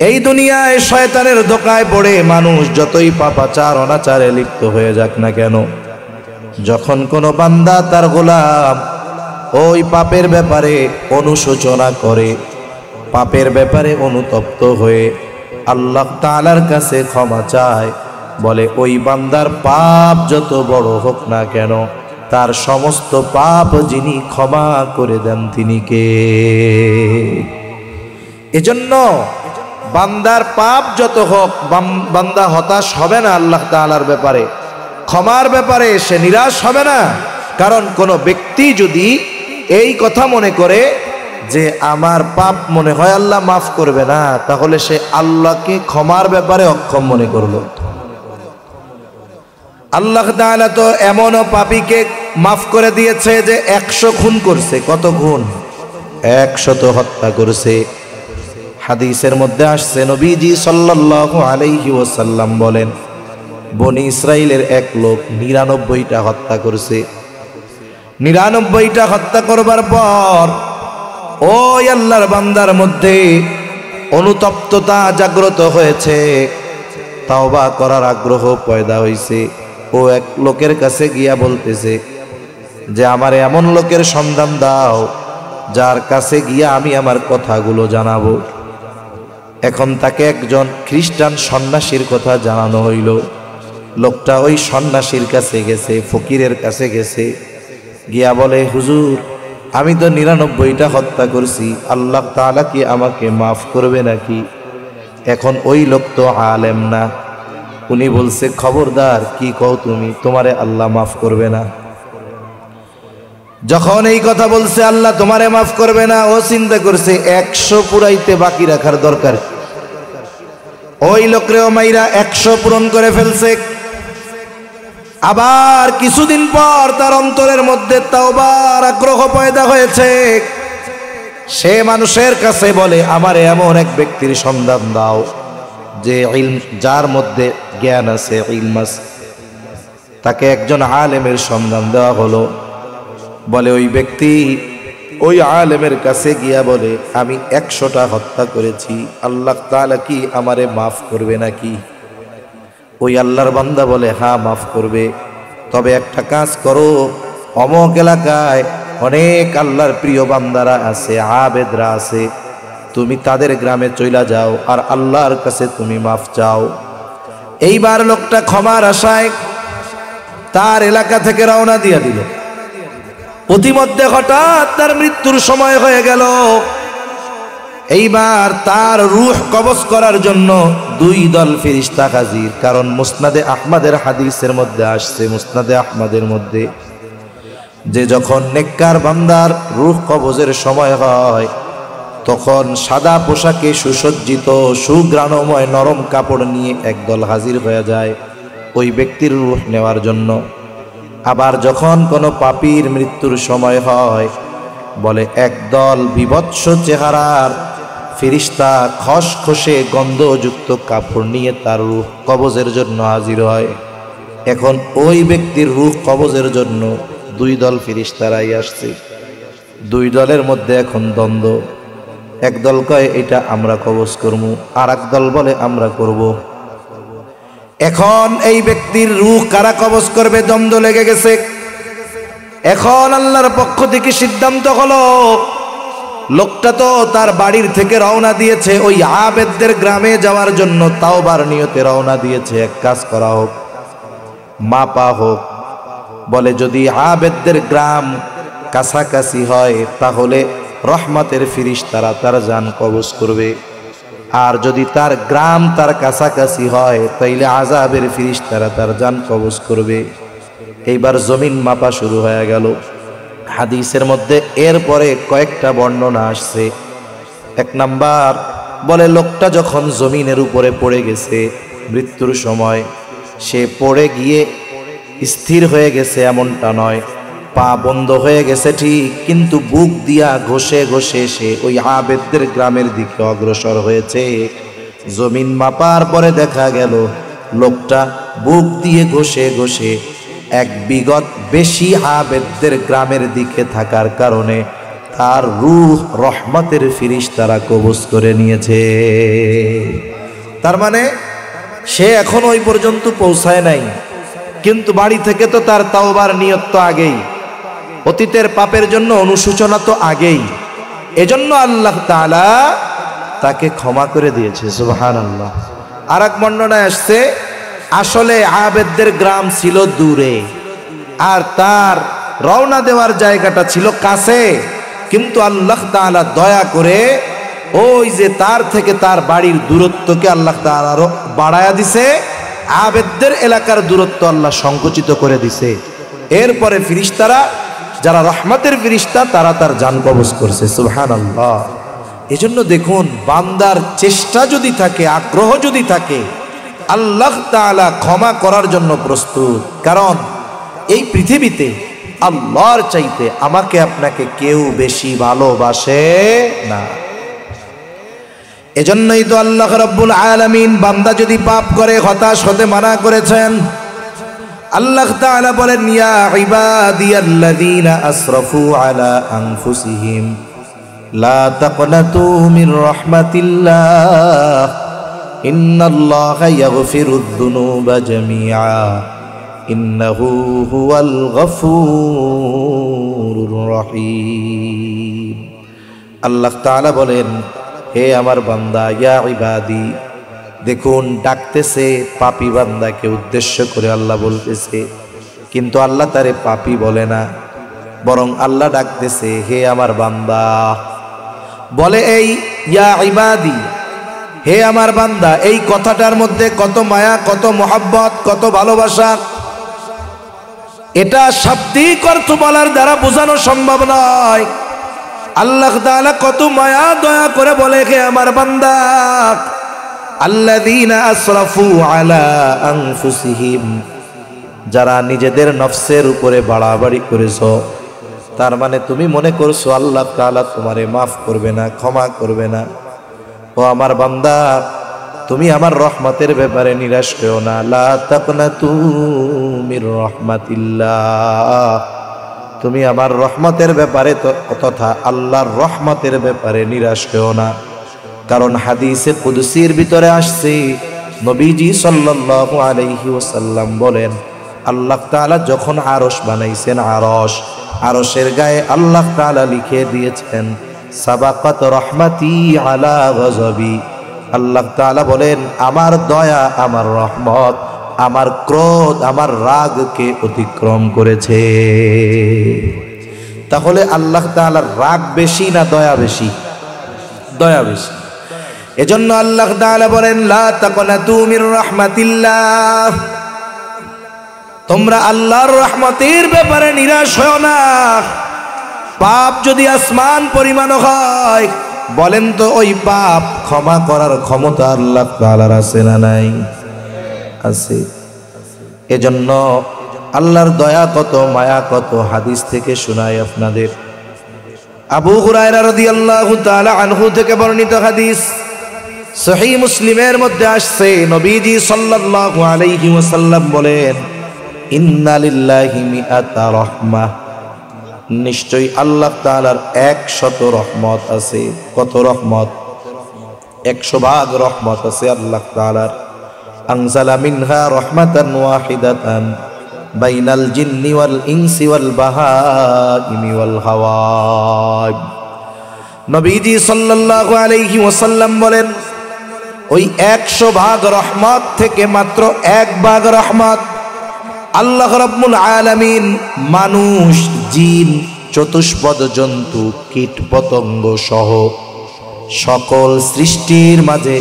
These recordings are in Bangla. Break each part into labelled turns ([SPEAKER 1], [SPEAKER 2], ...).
[SPEAKER 1] এই দুনিয়ায় শয়তানের ধোঁকায় পড়ে মানুষ যতই পাপাচার অনাচারে লিপ্ত হয়ে যাক না কেন, যখন কোনো বান্দা তার গোলাম ওই পাপের ব্যাপারে অনুশোচনা করে, পাপের ব্যাপারে অনুতপ্ত হয়ে আল্লাহ তাআলার কাছে ক্ষমা চায়, বলে ওই বান্দার পাপ যত বড় হোক না কেন, তার সমস্ত পাপ যিনি ক্ষমা করে দেন তিনি কে? এজন্য বান্দার পাপ যত হোক বান্দা হতাশ হবে না আল্লাহ তাআলার ব্যাপারে, ক্ষমার ব্যাপারে সে নিরাশ হবে না। কারণ কোনো ব্যক্তি যদি এই কথা মনে করে যে আমার পাপ মনে হয় আল্লাহ মাফ করবে না, তাহলে সে আল্লাহকে ক্ষমার ব্যাপারে অক্ষম মনে করলো। আল্লাহ তাআলা তো এমনও পাপীকে মাফ করে দিয়েছে যে 100 খুন করছে। কত খুন? 100 হত্যা করছে। হাদিসের মধ্যে আসছে নবীজি সাল্লাল্লাহু আলাইহি ওয়াসাল্লাম বলেন, বনি ইসরাইলের এক লোক 99টা হত্যা করছে। 99টা হত্যা করবার পর ওই আল্লাহর বান্দার মধ্যে অনুতপ্ততা জাগ্রত হয়েছে, তাওবা করার আগ্রহ পয়দা হয়েছে। ও এক লোকের কাছে গিয়া বলতেছে যে আমার এমন লোকের সন্ধান দাও যার কাছে গিয়া আমি আমার কথাগুলো জানাবো। এখন তাকে একজন খ্রিস্টান সন্ন্যাসীর কথা জানানো হইল। লোকটা ওই সন্ন্যাসীর কাছে গেছে, ফকিরের কাছে গেছে, গিয়া বলে হুজুর আমি তো 99টা হত্যা করছি, আল্লাহ তাআলা কি আমাকে মাফ করবে নাকি? এখন ওই লোক তো আলেম না, উনি বলছে খবরদার, কি কও তুমি, তোমারে আল্লাহ মাফ করবে না। যখন এই কথা বলছে আল্লাহ তোমারে মাফ করবে না, ও চিন্তা করছে 100 পুরাইতে বাকি রাখার দরকার। ওই লোকরেও মাইরা 100 পূরণ করে ফেলছে। আবার কিছুদিন পর তার অন্তরের মধ্যে তাওবার আগ্রহ পয়দা হয়েছে। সে মানুষের কাছে বলে আমার এমন এক ব্যক্তির সন্ধান দাও যে যার মধ্যে জ্ঞান আছে, ইলম আছে। তাকে একজন আলেমের সন্ধান দেওয়া হলো। বলে ওই ব্যক্তি ওই আলেমের কাছে গিয়া বলে আমি 100টা হত্যা করেছি, আল্লাহ তাআলা কি আমারে মাফ করবে নাকি? ওই আল্লাহর বান্দা বলে হ্যাঁ মাফ করবে, তবে একটা কাজ করো, অমুক এলাকায় অনেক আল্লাহর প্রিয় বান্দারা আছে, আবেদরা আছে, তুমি তাদের গ্রামে চইলা যাও আর আল্লাহর কাছে তুমি মাফ চাও। এইবার লোকটা ক্ষমার আশায় তার এলাকা থেকে রওনা দিয়া দিল। প্রতিমধ্যে হঠাৎ তার মৃত্যুর সময় হয়ে গেল। এইবার তার রূহ কবজ করার জন্য 2 দল ফেরেশতা হাজির। কারণ মুসনাদে আহমদের হাদিসের মধ্যে আসছে, মুসনাদে আহমদের মধ্যে, যে যখন নেককার বান্দার রূহ কবজের সময় হয় তখন সাদা পোশাকে সুসজ্জিত সুঘ্রাণময় নরম কাপড় নিয়ে একদল হাজির হয়ে যায় ওই ব্যক্তির রূহ নেওয়ার জন্য। আবার যখন কোনো পাপীর মৃত্যুর সময় হয়, বলে একদল বিভৎস চেহারার ফেরেশতা খসখসে গন্ধযুক্ত কাপড় নিয়ে তার রূহ কবজের জন্য হাজির হয়। এখন ওই ব্যক্তির রূহ কবজের জন্য 2 দল ফেরেশতারাই আসছে। 2 দলের মধ্যে এখন দ্বন্দ্ব। একদল কয় এটা আমরা কবজ করব, আর এক দল বলে আমরা করব। এখন এই ব্যক্তির রূহ কারা কবজ করবে দ্বন্দ্ব লেগে গেছে। এখন আল্লাহর পক্ষ থেকে সিদ্ধান্ত হলো, লোকটা তো তার বাড়ির থেকে রওনা দিয়েছে ওই আবেদদের গ্রামে যাওয়ার জন্য, তাওবার নিয়তে রওনা দিয়েছে। এক কাজ করা হোক, মাপা হোক। বলে যদি আবেদদের গ্রাম কাছাকাছি হয় তাহলে রহমতের ফেরেশতারা তার জান কবজ করবে, আর যদি তার গ্রাম তার কাছাকাছি হয় তাইলে আযাবের ফেরেশতারা তার জান কবজ করবে। এইবার জমিন মাপা শুরু হয়ে গেল। হাদিসের মধ্যে এরপরে কয়েকটা বর্ণনা আসছে। 1 নাম্বার বলে লোকটা যখন জমিনের উপরে পড়ে গেছে মৃত্যুর সময়, সে পড়ে গিয়ে স্থির হয়ে গেছে এমনটা নয়, পা বন্ধ হয়ে গেছে ঠিক, কিন্তু বুক দিয়া ঘষে ঘষে সে ওই আবেদদের গ্রামের দিকে অগ্রসর হয়েছে। জমিন মাপার পরে দেখা গেল লোকটা বুক দিয়ে ঘষে ঘষে 1 বিঘত বেশি আবেদদের গ্রামের দিকে থাকার কারণে তার রূহ রহমতের ফিরিশতারা কবজ করে নিয়েছে। তার মানে সে এখন ওই পর্যন্ত পৌঁছায় নাই, কিন্তু বাড়ি থেকে তো তার তাওবার নিয়ত তো আগেই, অতীতের পাপের জন্য অনুশোচনা তো আগেই। এজন্য আল্লাহ তাআলা তাকে ক্ষমা করে দিয়েছে। সুবহানাল্লাহ। আর এক বর্ণনায় আসছে, আসলে আবেদদের গ্রাম ছিল দূরে আর তার রওনা দেওয়ার জায়গাটা ছিল কাছে, কিন্তু আল্লাহ তাআলা দয়া করে ওই যে তার থেকে তার বাড়ির দূরত্বকে আল্লাহ তাআলা আরো বাড়ায়া দিছে, আবেদদের এলাকার দূরত্ব আল্লাহ সংকুচিত করে দিছে। এরপরে ফিরিশতারা যারা রহমতের ফিরিশতা তারা তার জান কবজ করছে। সুবহানাল্লাহ। এজন্য দেখুন, বান্দার চেষ্টা যদি থাকে, আগ্রহ যদি থাকে, আল্লাহ তাআলা ক্ষমা করার জন্য প্রস্তুত। কারণ এই পৃথিবীতে আল্লাহর চাইতে আমাকে আপনাকে কেউ বেশি ভালোবাসে না। এজন্যই তো আল্লাহ রাব্বুল আলামিন বান্দা যদি পাপ করে হতাশ হতে মানা করেছেন। আল্লাহ তাআলা বলেন, ইয়া ইবাদিয়াল্লাযীনা আসরাফু আলা আনফুসিহিম লা তাকনাতু মির রাহমাতিল্লাহ ইন্নাল্লাহা ইয়াগফিরুয যুনুবা জামিআ ইন্নাহু হুয়াল গফুরুর রহিম। আল্লাহ তাআলা বলেন, হে আমার বান্দা, ইয়া ইবাদি, দেখুন ডাকতেছে পাপী বান্দাকে উদ্দেশ্য করে আল্লাহ বলতেছে, কিন্তু আল্লাহ তারে পাপী বলে না, বরং আল্লাহ ডাকতেছে হে আমার বান্দা। বলে এই ইয়া ইবাদি, হে আমার বান্দা, এই কথাটার মধ্যে কত মায়া, কত মোহাব্বত, কত ভালোবাসা। এটা শাব্দিক অর্থ বলার দ্বারা বোঝানো সম্ভব নয়। আল্লাহ তাআলা কত মায়া দয়া করে বলে হে আমার বান্দা। আল্লাযীনা আসরাফু আলা আনফুসিহিম, যারা নিজেদের নফসের উপরে বাড়াবাড়ি করেছো, তার মানে তুমি মনে করছো আল্লাহ তাআলা তোমারে মাফ করবে না, ক্ষমা করবে না। ও আমার বান্দা, তুমি আমার রহমতের ব্যাপারে নিরাশ হও না। লা তাকনাতু মির রাহমাতিল্লাহ, তুমি আমার রহমতের ব্যাপারে তথা আল্লাহর রহমতের ব্যাপারে নিরাশ হও না। কারণ হাদিসে কুদসির ভিতরে আসছে, নবীজি সাল্লাল্লাহু আলাইহি ওয়াসাল্লাম বলেন, আল্লাহ তাআলা যখন আরশ বানাইছেন, আরশের গায়ে আল্লাহ তাআলা লিখে দিয়েছেন সাবাকাত রহমাতি আলা গযবি। আল্লাহ তাআলা বলেন, আমার দয়া, আমার রহমত, আমার ক্রোধ, আমার রাগকে অতিক্রম করেছে। তাহলে আল্লাহ তাআলার রাগ বেশি না দয়া বেশি? দয়া বেশি। এজন্য আল্লাহ তাআলা বলেন, লা তাকনাতু মির রাহমাতিল্লাহ, তোমরা আল্লাহর রহমতের ব্যাপারে নিরাশ হও না। পাপ যদি আসমান পরিমাণ হয়, বলেন তো ওই পাপ ক্ষমা করার ক্ষমতা আল্লাহ তাআলার আছে না নাই? আছে। এজন্য আল্লাহর দয়া কত, মায়া কত, হাদিস থেকে শোনাই আপনাদের। আবু হুরায়রা রাদিয়াল্লাহু তাআলা আনহু থেকে বর্ণিত হাদিস, সহিহ মুসলিমের মধ্যে আসছে, নবীজি সাল্লাল্লাহু আলাইহি ওয়াসাল্লাম বলেন, ইন্না লিল্লাহি মিআতা রাহমাহ, নিশ্চয়ই আল্লাহ তাআলার 100 রহমত আছে। কত রহমত? 100 ভাগ রহমত আছে আল্লাহ তাআলার। আনজালা মিনহা রাহমাতান ওয়াহিদাতান বাইনাল জিন্নি ওয়াল ইনসি ওয়াল বাহাইমি ওয়াল হাওয়াব। নবীজি সাল্লাল্লাহু আলাইহি ওয়াসাল্লাম বলেন, ওই 100 ভাগ রহমত থেকে মাত্র 1 ভাগ রহমত আল্লাহ রাব্বুল আলামিন মানুষ, জিন, চতুষ্পদ জন্তু, কীট পতঙ্গ সহ সকল সৃষ্টির মাঝে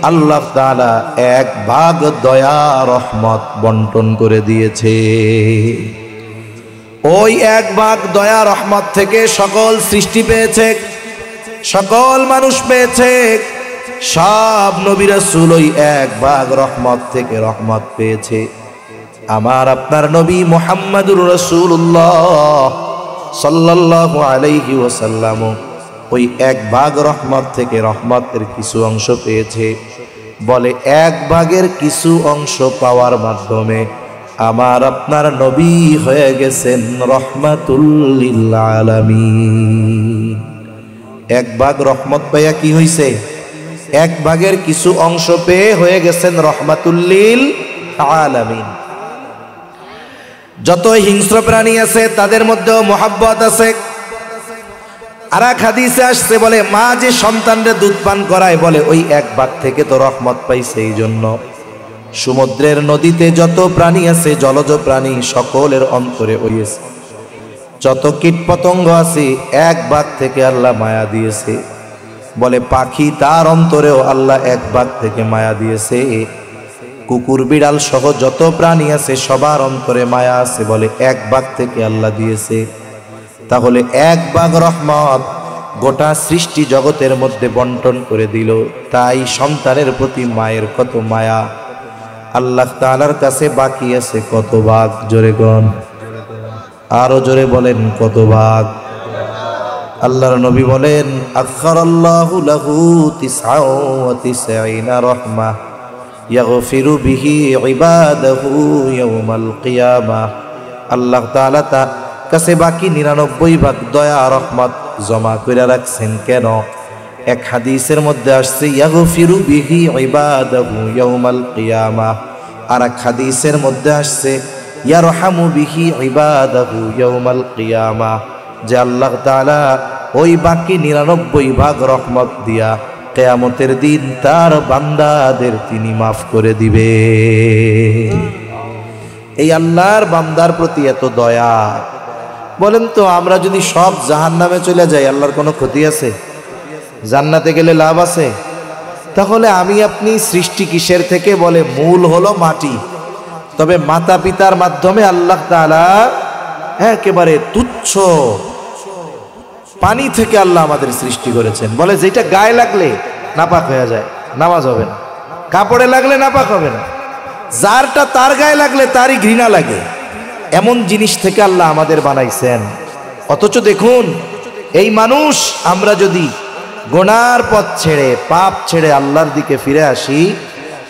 [SPEAKER 1] আল্লাহ তাআলা 1 ভাগ দয়া রহমত বন্টন করে দিয়েছে। ওই 1 ভাগ দয়া রহমত থেকে সকল সৃষ্টি পেয়েছে, সকল মানুষ পেয়েছে, সব নবী রাসূল ওই 1 ভাগ রহমত থেকে রহমত পেয়েছে। আমার আপনার নবী মুহাম্মদুর রাসূলুল্লাহ সাল্লাল্লাহু আলাইহি ওয়াসাল্লাম ওই 1 ভাগ রহমত থেকে রহমতের কিছু অংশ পেয়েছে। বলে 1 ভাগের কিছু অংশ পাওয়ার মাধ্যমে আমার আপনার নবী হয়ে গেছেন রহমাতুল লিল আলামিন। এক ভাগ রহমত পাইয়া কি হইছে, এক ভাগের কিছু অংশ পেয়ে হয়ে গেছেন রহমাতুল লিল আলামিন। যত হিংস্র প্রাণী আছে তাদের মধ্যেও মোহাব্বত আছে। আর এক হাদিসে আসছে, বলে মা যে সন্তানরে দুধ পান করায়, বলে ওই এক ভাগ থেকে তো রহমত পাইছে। এই জন্য সমুদ্রের নদীতে যত প্রাণী আছে, জলজ প্রাণী, সকলের অন্তরে হইয়েছে। যত কীট পতঙ্গ আছে, এক ভাগ থেকে আল্লাহ মায়া দিয়েছে। বলে পাখি, তার অন্তরেও আল্লাহ এক ভাগ থেকে মায়া দিয়েছে। কুকুর বিড়াল সহ যত প্রাণী আছে, সবার অন্তরে মায়া আছে, বলে এক ভাগ থেকে আল্লাহ দিয়েছে। তাহলে এক ভাগ রহমত গোটা সৃষ্টি জগতের মধ্যে বন্টন করে দিল। তাই সন্তানের প্রতি মায়ের কত মায়া। আল্লাহ তাআলার কাছে বাকি আছে কত ভাগ? জোরে গণ, আরো জোরে বলেন কত ভাগ? আল্লাহর নবী বলেন, আখারাল্লাহু লাহু 99 রাহমা ইয়াগফিরু বিহি ইবাদাহু ইয়াউমাল কিয়ামাহ। আল্লাহ তাআলা তার কাছে বাকি 99 ভাগ দয়া রহমত জমা করে রাখছেন। কেন? এক হাদিসের মধ্যে আসছে ইয়াগফিরু বিহি ইবাদাহু ইয়াউমাল কিয়ামাহ। আর এক হাদিসের মধ্যে আসছে ইয়ারহামু বিহি ইবাদাহু ইয়াউমাল কিয়ামাহ, যে আল্লাহ তাআলা ওই বাকি 99 ভাগ রহমত দিয়া কিয়ামতের দিন তার বান্দাদের তিনি মাফ করে দিবে। এই আল্লাহর বান্দার প্রতি এত দয়া। বলেন তো, আমরা যদি সব জাহান্নামে চলে যাই, আল্লাহর কোনো ক্ষতি আছে? জান্নাতে গেলে লাভ আছে? তাহলে আমি আপনি সৃষ্টি কিসের থেকে? বলে মূল হলো মাটি। তবে মাতা পিতার মাধ্যমে আল্লাহ তাআলা একেবারে তুচ্ছ পানি থেকে আল্লাহ আমাদের সৃষ্টি করেছেন। বলে যেটা গায়ে লাগলে নাপাক হয়ে যায়, নামাজ হবে না। কাপড়ে লাগলে নাপাক হবে না, যারটা তার গায়ে লাগলে তারই ঘৃণা লাগে, এমন জিনিস থেকে আল্লাহ আমাদের বানাইছেন। অথচ দেখুন, এই মানুষ আমরা যদি গুনার পথ ছেড়ে, পাপ ছেড়ে আল্লাহর দিকে ফিরে আসি,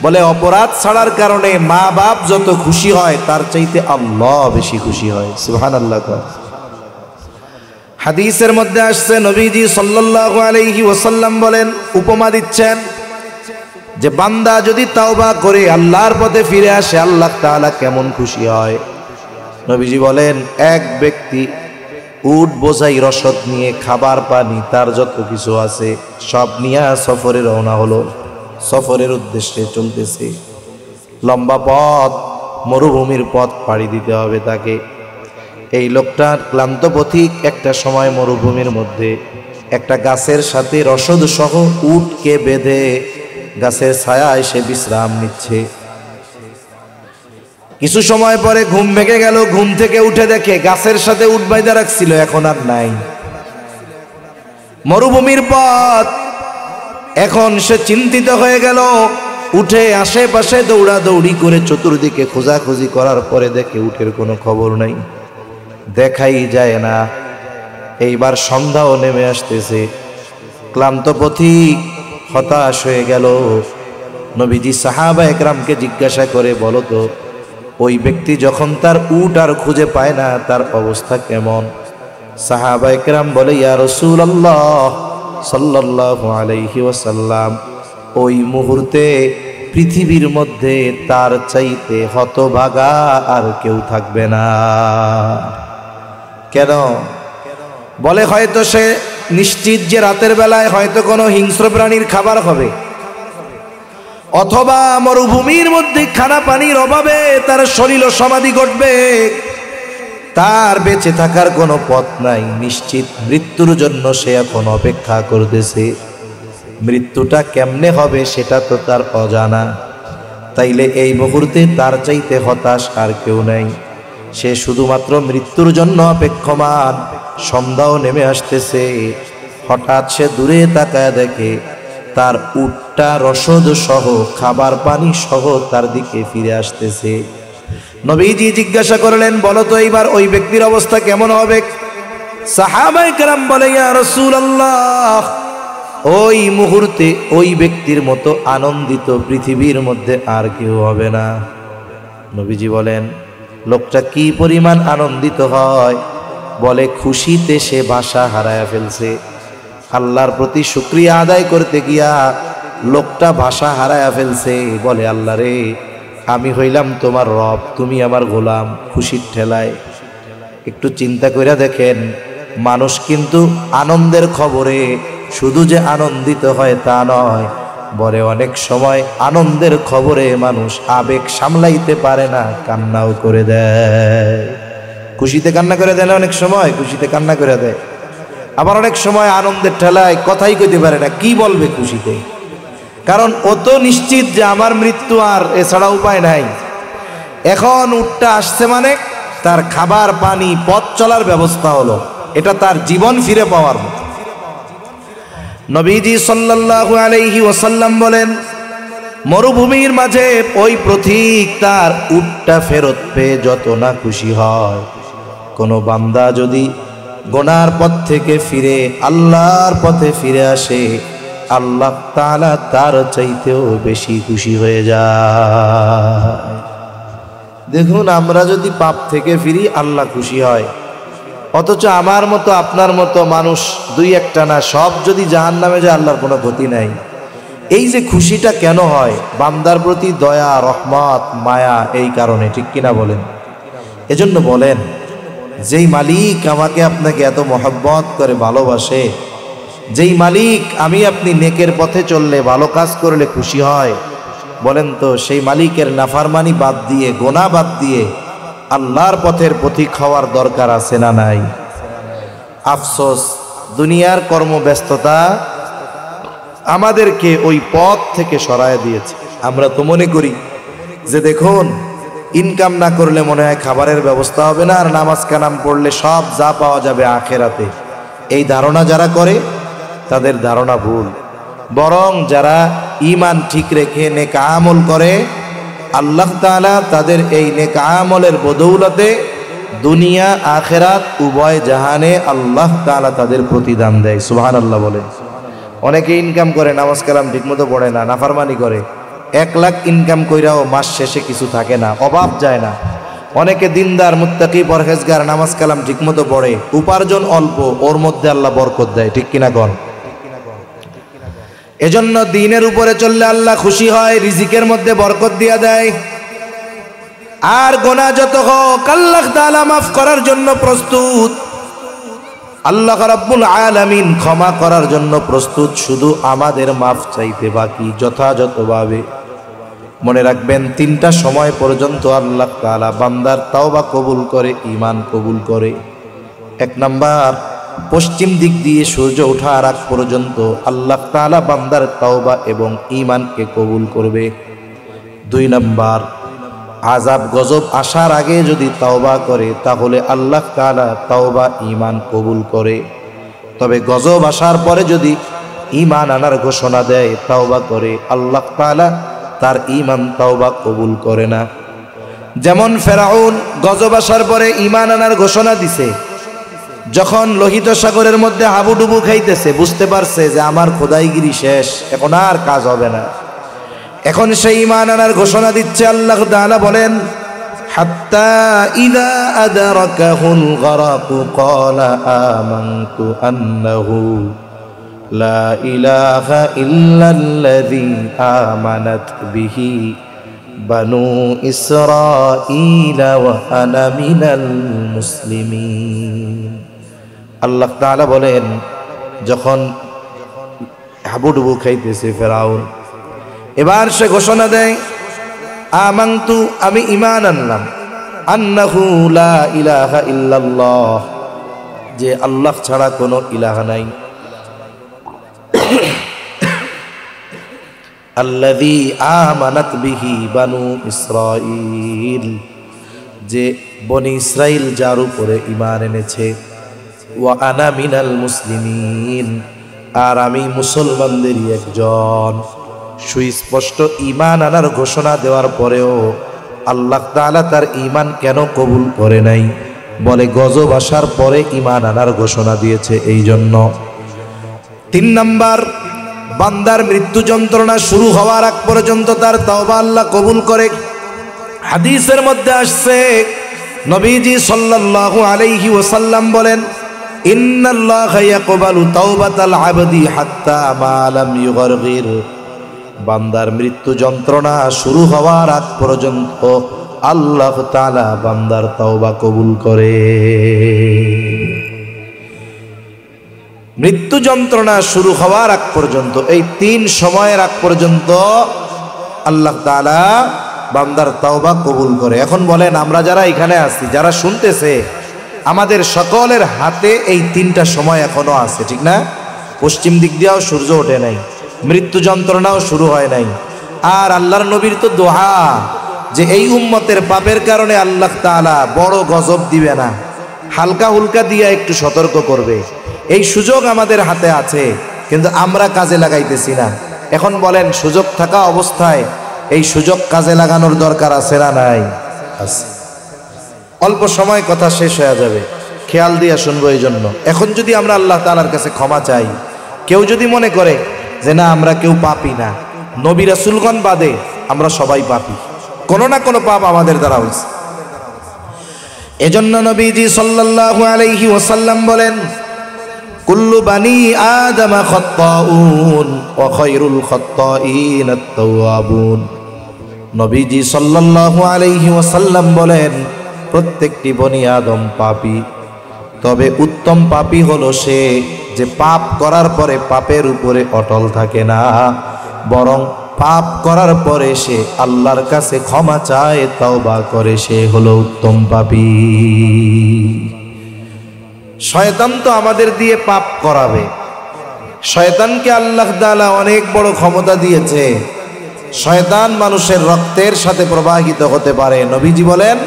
[SPEAKER 1] বলে অপরাধ ছাড়ার কারণে মা বাপ যত খুশি হয়, তার চাইতে আল্লাহ বেশি খুশি হয়। সুবহানাল্লাহ। হাদিসের মধ্যে আসছে, নবীজি সাল্লাল্লাহু আলাইহি ওয়াসাল্লাম বলেন, উপমা দিচ্ছেন যে বান্দা যদি তাওবা করে আল্লাহর পথে ফিরে আসে, আল্লাহ তাআলা কেমন খুশি হয়। নবীজি বলেন, এক ব্যক্তি উট বোঝাই রসদ নিয়ে, খাবার পানি, তার যত কিছু আছে সব নিয়ে সফরে রওনা হলো। সফরের উদ্দেশ্যে চলতেছে। লম্বা পথ, মরুভূমির পথ পাড়ি দিতে হবে তাকে। এই লোকটার ক্লান্ত পথিক একটা সময় মরুভূমির মধ্যে একটা গাছের সাথে রসদ সহ উটকে বেঁধে গাছের ছায়ায় সে বিশ্রাম নিচ্ছে। কিছু সময় পরে ঘুম ভেঙে গেল। ঘুম থেকে উঠে দেখে গাছের সাথে উট বাইধা রাখছিল, এখন আর নাই। মরুভূমির পথ। এখন সে চিন্তিত হয়ে গেল। উঠে আশেপাশে দৌড়াদৌড়ি করে চতুর্দিকে খোঁজাখুঁজি করার পরে দেখে উটের কোনো খবর নাই, দেখাই যায় না। এইবার সন্ধ্যাও নেমে আসতেছে। ক্লান্ত পথিক হতাশ হয়ে গেল। নবীজি সাহাবা একরামকে জিজ্ঞাসা করে, বলো তো, ওই ব্যক্তি যখন তার উট আর খুঁজে পায় না, তার অবস্থা কেমন? সাহাবা একরাম বলে, ইয়া রাসূলুল্লাহ সাল্লাল্লাহু আলাইহি ওয়াসাল্লাম, ওই মুহূর্তে পৃথিবীর মধ্যে তার চাইতে হতভাগা আর কেউ থাকবে না। কেন? বলে হয়তো সে নিশ্চিত যে রাতের বেলায় হয়তো কোনো হিংস্র প্রাণীর খাবার হবে, অথবা মরুভূমির মধ্যে খানা পানির অভাবে তার শরীর সমাধি ঘটবে, তার বেঁচে থাকার কোনো পথ নাই। নিশ্চিত মৃত্যুর জন্য সে এখন অপেক্ষা করতেছে। মৃত্যুটা কেমনে হবে সেটা তো তার অজানা। তাইলে এই মুহূর্তে তার চাইতে হতাশ আর কেউ নাই। সে শুধুমাত্র মৃত্যুর জন্য অপেক্ষমান। সন্ধ্যাও নেমে আসতেছে। হঠাৎ সে দূরে তাকায় দেখে তার উটটা রসদ সহ, খাবার পানি সহ তার দিকে ফিরে আসতেছে। নবীজি জিজ্ঞাসা করলেন, বলো তো এইবার ওই ব্যক্তির অবস্থা কেমন হবে? সাহাবায়ে কেরাম বলে, ইয়া রাসূলুল্লাহ, ওই মুহূর্তে ওই ব্যক্তির মতো আনন্দিত পৃথিবীর মধ্যে আর কেউ হবে না। নবীজি বলেন, লোকটা কি পরিমাণ আনন্দিত হয়? বলে খুশিতে সে ভাষা হারায়া ফেলছে। আল্লাহর প্রতি শুকরিয়া আদায় করতে গিয়া লোকটা ভাষা হারায়া ফেলছে। বলে, আল্লাহ রে, আমি হইলাম তোমার রব, তুমি আমার গোলাম, খুশির ঠেলায়। একটু চিন্তা করে দেখেন, মানুষ কিন্তু আনন্দের খবরে শুধু যে আনন্দিত হয় তা নয়, বলে অনেক সময় আনন্দের খবরে মানুষ আবেগ সামলাইতে পারে না, কান্নাও করে দেয়। খুশিতে কান্না করে দেয় না, অনেক সময় খুশিতে কান্না করে দেয়। আবার অনেক সময় আনন্দের ঠেলায় কথাই কইতে পারে না, কি বলবে খুশিতে। কারণ ও তো নিশ্চিত যে আমার মৃত্যু আর এছাড়া উপায় নাই। এখন উটটা আসছে মানে তার খাবার, পানি, পথ চলার ব্যবস্থা হলো, এটা তার জীবন ফিরে পাওয়ার মতো। নবীজি সাল্লাল্লাহু আলাইহি ওয়াসাল্লাম বলেন, মরুভূমির মাঝে ওই পথিক তার উটটা ফেরত পেয়ে যত না খুশি হয়, কোনো বান্দা যদি গুনার পথ থেকে ফিরে আল্লাহর পথে ফিরে আসে, আল্লাহ তাআলা তার চাইতেও বেশি খুশি হয়ে যায়। দেখুন, আমরা যদি পাপ থেকে ফিরি আল্লাহ খুশি হয়, অথচ আমার মতো আপনার মতো মানুষ দুই একটা না, সব যদি জাহান্নামে যায় আল্লাহর কোনো ক্ষতি নাই। এই যে খুশিটা কেন হয়? বান্দার প্রতি দয়া, রহমত, মায়া, এই কারণে, ঠিক কিনা বলেন? এজন্য বলেন, যেই মালিক আমাকে আপনাকে এত মহব্বত করে ভালোবাসে, যেই মালিক আমি আপনি নেকের পথে চললে, ভালো কাজ করলে খুশি হয়, বলেন তো সেই মালিকের নাফরমানি বাদ দিয়ে, গোনা বাদ দিয়ে আল্লাহর পথের পথিক হওয়ার দরকার আছে না নাই? আফসোস, দুনিয়ার কর্মব্যস্ততা আমাদেরকে ওই পথ থেকে সরায় দিয়েছে। আমরা তো মনে করি যে দেখুন, ইনকাম না করলে মনে হয় খাবারের ব্যবস্থা হবে না, আর নামাজ কালাম পড়লে সব যা পাওয়া যাবে আখেরাতে। এই ধারণা যারা করে তাদের ধারণা ভুল। বরং যারা ঈমান ঠিক রেখে নেক আমল করে, আল্লাহ তাআলা তাদের এই নেক আমলের বদৌলতে দুনিয়া আখেরাত উভয় জাহানে আল্লাহ তাআলা তাদের প্রতিদান দেয়। সুবহানাল্লাহ বলে। অনেকে ইনকাম করে, নামাজ কালাম ঠিকমতো পড়ে না, নাফরমানি করে, 1 লাখ ইনকাম কইরাও মাস শেষে কিছু থাকে না, অভাব যায় না। অনেকে দিনদার, মুত্তাকি, পরহেজগার, নামাজ কালাম ঠিকমতো পড়ে, উপার্জন অল্প, ওর মধ্যে আল্লাহ বরকত দেয়, ঠিক কিনা কন? এজন্য দ্বীনের উপরে চললে আল্লাহ খুশি হয়, রিজিকের মধ্যে বরকত দিয়া দেয়। আর গুনাহ যত হোক আল্লাহ তাআলা মাফ করার জন্য প্রস্তুত। আল্লাহ রাব্বুল আলামিন ক্ষমা করার জন্য প্রস্তুত, শুধু আমাদের মাফ চাইতে বাকি যথাযথভাবে। মনে রাখবেন, 3টা সময় পর্যন্ত আল্লাহ তাআলা বান্দার তাওবা কবুল করে, ঈমান কবুল করে। 1 নাম্বার, পশ্চিম দিক দিয়ে সূর্য ওঠার আগ পর্যন্ত আল্লাহ তাআলা বান্দার তাওবা এবং ঈমানকে কবুল করবে। 2 নাম্বার, আযাব গজব আসার আগে যদি তাওবা করে তাহলে আল্লাহ তাআলা তাওবা ঈমান কবুল করে। তবে গজব আসার পরে যদি ঈমান আনার ঘোষণা দেয়, তাওবা করে, আল্লাহ তাআলা তার ঈমান তাওবা কবুল করে না। যেমন ফেরাউন গজব আসার পরে ঈমান আনার ঘোষণা দিছে, যখন লোহিত সাগরের মধ্যে হাবুডুবু খাইতেছে, বুঝতে পারছে যে আমার খোদাইগিরি শেষ, এখন আর কাজ হবে না। এখন সেই ঈমান আনার ঘোষণা দিচ্ছে। আল্লাহ তাআলা বলেন, হাত্তা ইযা আদরাকাহুল গরাকু ক্বালা আমানতু আন্নাহু লা ইলাহা ইল্লাল্লাযী আমানাত বিহি বানু ইসরাঈল ওয়া আনা মিনাল মুসলিমিন। আল্লাহ তাআলা বলেন, যখন হাবুডুবু খাইতেছে ফেরাউন, এবার সে ঘোষণা দেয়, আমানতু, আমি ঈমান আনলাম, আন্নাহু লা ইলাহা ইল্লাল্লাহ, যে আল্লাহ ছাড়া কোনো ইলাহা নাই, আল্লাযী আমানাত বিহি বানু ইসরাঈল, যে বনি ইসরাইল যার উপরে ঈমান এনেছে, ওয়া আনা মিনাল মুসলিমিন, আর আমি মুসলমানদেরই একজন। সুস্পষ্ট ঈমান আনার ঘোষণা দেওয়ার পরেও আল্লাহ তাআলা তার ঈমান কেন কবুল করে নাই? বলে গজব আসার পরে ঈমান আনার ঘোষণা দিয়েছে এই জন্য। 3 নাম্বার, বান্দার মৃত্যু যন্ত্রণা শুরু হওয়ার আগ পর্যন্ত তার তাওবা আল্লাহ কবুল করে। হাদিসের মধ্যে আসছে, নবীজি সাল্লাল্লাহু আলাইহি ওয়াসাল্লাম বলেন, ইন্নাল্লাহা ইয়াকবালু তাওবাতাল আবদি হাত্তা মা লাম ইউগরগির। বান্দার মৃত্যু যন্ত্রণা শুরু হওয়ার আগ পর্যন্ত আল্লাহ তাআলা বান্দার তওবা কবুল করে। মৃত্যু যন্ত্রণা শুরু হওয়ার আগ পর্যন্ত, এই 3 সময়ের আগ পর্যন্ত আল্লাহ তাআলা বান্দার তওবা কবুল করে। এখন বলেন, আমরা যারা এখানে আছি, যারা শুনতেছে, আমাদের সকলের হাতে এই 3টা সময় এখনো আছে, ঠিক না? পশ্চিম দিক দিয়েও সূর্য ওঠে নাই, মৃত্যু যন্ত্রণাও শুরু হয় নাই। আর আল্লাহর নবীর তো দোয়া যে এই উম্মতের পাপের কারণে আল্লাহ তাআলা বড় গজব দিবে না, হালকা হুলকা দিয়ে একটু সতর্ক করবে। এই সুযোগ আমাদের হাতে আছে, কিন্তু আমরা কাজে লাগাইতেছি না। এখন বলেন, সুযোগ থাকা অবস্থায় এই সুযোগ কাজে লাগানোর দরকার আছে না নাই? আছে। অল্প সময় কথা শেষ হয়ে যাবে, খেয়াল দিয়ে শুনবো। এই জন্য এখন যদি আমরা আল্লাহ তাআলার কাছে ক্ষমা চাই, কেউ যদি মনে করে যে না আমরা কেউ পাপী না, নবী রাসূলগণ বাদে আমরা সবাই পাপী, কোনো না কোনো পাপ আমাদের দ্বারা হয়েছে। এজন্য নবীজি সাল্লাল্লাহু আলাইহি ওয়াসাল্লাম বলেন, কুল্লু বানি আদম খাত্তাউন ওয়া খায়রুল খাত্তাইন আত-তাওয়াবুন। নবীজি সাল্লাল্লাহু আলাইহি ওয়াসাল্লাম বলেন, প্রত্যেকটি বনি আদম পাপী, তবে উত্তম পাপী হলো সে যে পাপ করার পরে পাপের উপরে অটল থাকে না, বরং পাপ করার পরে সে আল্লাহর কাছে ক্ষমা চায়, তওবা করে, সে হলো উত্তম পাপী। শয়তান তো আমাদের দিয়ে পাপ করাবে। শয়তানকে আল্লাহ তাআলা অনেক বড় ক্ষমতা দিয়েছে। শয়তান মানুষের রক্তের সাথে প্রবাহিত হতে পারে। নবীজি বলেন,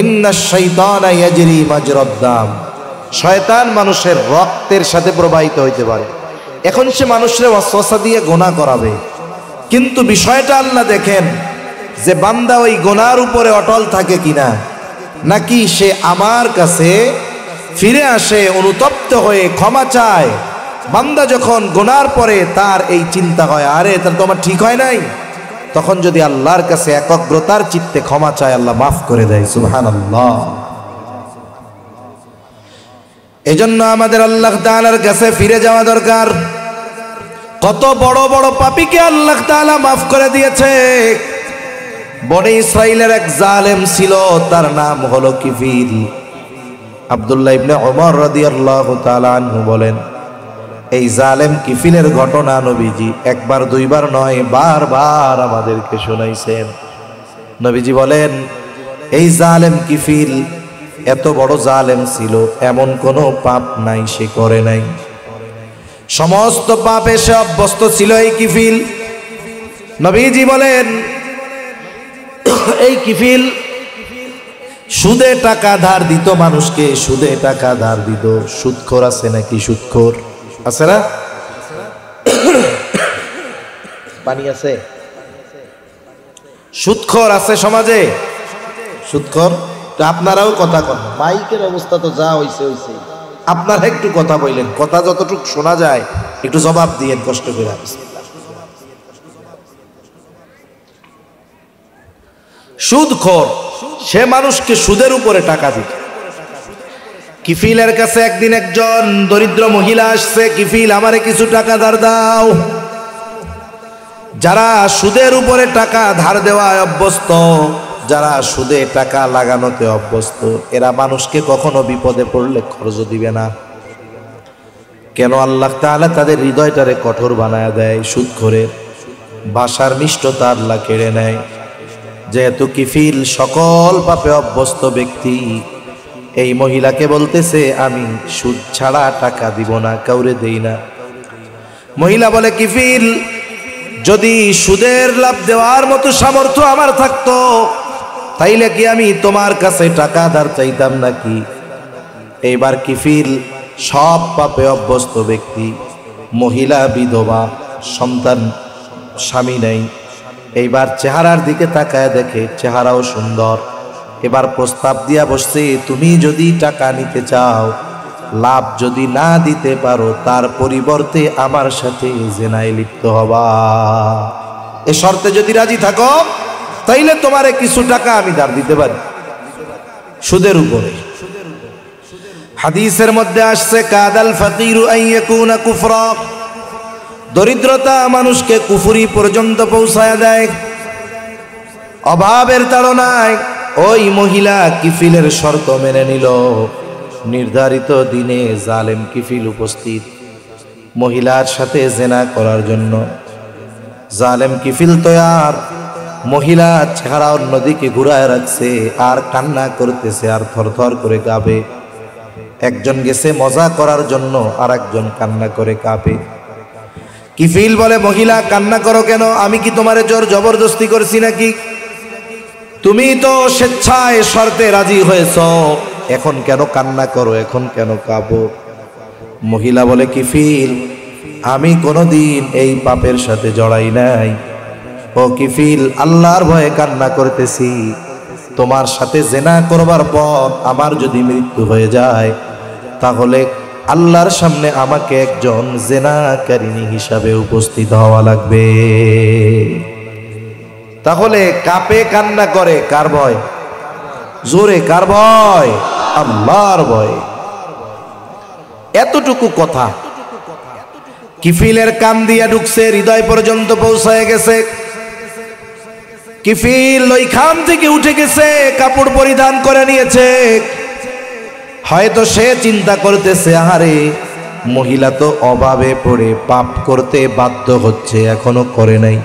[SPEAKER 1] ইন্নাশ শাইতানা ইয়াজরি মাজরাদ দাম। শয়তান মানুষের রক্তের সাথে প্রবাহিত হইতে পারে। এখন সে মানুষের ওয়াসওয়াসা দিয়ে গুনাহ করাবে, কিন্তু বিষয়টা আল্লাহ দেখেন যে বান্দা ওই গুনার উপরে অটল থাকে কিনা, নাকি সে আমার কাছে ফিরে আসে, অনুতপ্ত হয়ে ক্ষমা চায়। বান্দা যখন গুনার পরে তার এই চিন্তা হয়, আরে তাহলে তো আমার ঠিক হয় নাই, তখন যদি আল্লাহর কাছে একাগ্রতার চিত্তে ক্ষমা চায়, আল্লাহ মাফ করে দেয়। সুবহানাল্লাহ। এজন্য আমাদের আল্লাহ তাআলার কাছে ফিরে যাওয়া দরকার। কত বড় বড় পাপীকে আল্লাহ তাআলা মাফ করে দিয়েছে। বনি ইসরাইলের এক জালেম ছিল, তার নাম হলো কিফিল। আব্দুল্লাহ ইবনে ওমর রাদিয়াল্লাহু তাআলা আনহু বলেন, এই জালেম কিফিলের ঘটনা নবীজি একবার দুইবার নয়, বারবার আমাদেরকে শোনাইছেন। নবীজি বলেন, এই জালেম কিফিল এত বড় জালেম ছিল, এমন কোনো পাপ নাই সে করে নাই। সমস্ত পাপে সে অভ্যস্ত ছিল এই কিফিল। নবীজি বলেন, এই কিফিল সুদে টাকা ধার দিত মানুষকে, সুদে টাকা ধার দিত। সুদখোর আছে নাকি? সুদখোর আছে না? পানি আছে? সুদখোর আছে সমাজে? সুদখোর তো আপনারাও কথা কন। মাইকের অবস্থা তো যা হইছে হইছে, আপনারা একটু কথা বললেন, কথা যতটুকু শোনা যায় একটু জবাব দিয়েন কষ্ট করে। সুদখোর সে মানুষকে সুদের উপরে টাকা দিত। কিফিলের কাছে একদিন একজন দরিদ্র মহিলা আসছে, কিফিল আমারে কিছু টাকা ধার দাও। যারা সুদের উপরে টাকা ধার দেওয়ায় অভ্যস্ত, যারা সুদে টাকা লাগানোতে অভ্যস্ত, এরা মানুষকে কখনো বিপদে পড়লে খরচ দিবে না। কেন? আল্লাহ তাআলা তাদের হৃদয়টারে কঠোর বানায় দেয়। সুদখোরের ভাষার মিষ্টতা আল্লাহ কেড়ে নেয়। যেহেতু কিফিল সকল পাপে অভ্যস্ত ব্যক্তি, এই মহিলাকে বলতেছে, আমি সুদ ছাড়া টাকা দিব না, কাউরে দেই না। মহিলা বলে, কিফিল, যদি সুদের লাভ দেওয়ার মতো সামর্থ্য আমার থাকতো, তাইলে কি আমি তোমার কাছে টাকা ধার চাইতাম নাকি? এইবার কিফিল সব পাপে অভ্যস্ত ব্যক্তি, মহিলা বিধবা, সন্তান, স্বামী নেই। এইবার চেহারার দিকে তাকায় দেখে চেহারাও সুন্দর। এবার প্রস্তাব দিয়া বসছে, তুমি যদি টাকা নিতে চাও, লাভ যদি না দিতে পারো, তার পরিবর্তে আমার সাথে জিনায় লিপ্ত হবা। এ শর্তে যদি রাজি থাকো, তাইলে তোমারে কিছু টাকা আমি ধার দিতে পারি সুদের উপরে। হাদিসের মধ্যে আসছে কাদাল ফাকিরু আন ইয়াকুনা কুফরা, দরিদ্রতা মানুষকে কুফরি পর্যন্ত পৌঁছায় দেয়। অভাবের তাড়নায় ওই মহিলা কিফিলের শর্ত মেনে নিল। নির্ধারিত দিনে জালেম কিফিল উপস্থিত মহিলার সাথে জেনা করার জন্য। জালেম কিফিল তৈয়ার, মহিলা চেহারা অন্যদিকে ঘুরায় রাখছে আর কান্না করতেছে আর থরথর করে কাঁপে। একজন গেছে মজা করার জন্য আর একজন কান্না করে কাঁপে। কিফিল বলে, মহিলা কান্না করো কেন? আমি কি তোমারে জোর জবরদস্তি করছি নাকি? তুমি তো স্বেচ্ছায় শর্তে রাজি হয়েছ, এখন কেন কান্না করো, এখন কেন কাঁপো? মহিলা বলে, কিফিল আমি কোনোদিন এই পাপের সাথে জড়াই নাই। ও কিফিল, আল্লাহর ভয়ে কান্না করতেছি। তোমার সাথে জেনা করবার পর আমার যদি মৃত্যু হয়ে যায়, তাহলে আল্লাহর সামনে আমাকে একজন জেনাকারিনী হিসাবে উপস্থিত হওয়া লাগবে। তাহলে কাপে কান্না করে কার ভয়? জোরে কার ভয়? আল্লাহর ভয়। এতটুকু কথা কিফিলের কান দিয়া ঢুকছে, হৃদয় পর্যন্ত পৌঁছায় গেছে। কিফিল ওইখান থেকে উঠে গেছে, কাপড় পরিধান করে নিয়েছে। হয়তো সে চিন্তা করতেছে, আহারে মহিলা তো অভাবে পড়ে পাপ করতে বাধ্য হচ্ছে, এখনো করে নাই,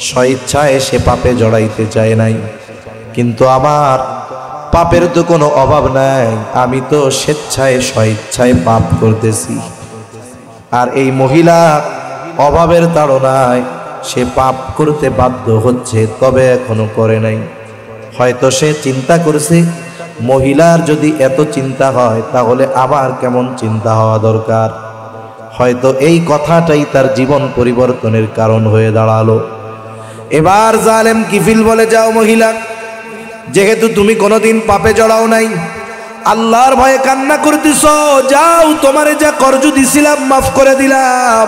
[SPEAKER 1] স্বইচ্ছায় সে পাপে জড়াইতে চায় নাই। কিন্তু আমার পাপের তো কোনো অভাব নাই, আমি তো স্বেচ্ছায় স্বইচ্ছায় পাপ করতেছি। আর এই মহিলা অভাবের তাড়নায় সে পাপ করতে বাধ্য হচ্ছে, তবে এখনো করে নাই। হয়তো সে চিন্তা করছে, মহিলার যদি এত চিন্তা হয় তাহলে আমার কেমন চিন্তা হওয়া দরকার। হয়তো এই কথাটাই তার জীবন পরিবর্তনের কারণ হয়ে দাঁড়ালো। এবার জালেম কিফিল বলে, যাও মহিলা, যেহেতু তুমি কোনোদিন পাপে জড়াও নাই, আল্লাহর ভয়ে কান্না করতেছ, যাও, তোমারে যা কর্জ দিছিলাম মাফ করে দিলাম।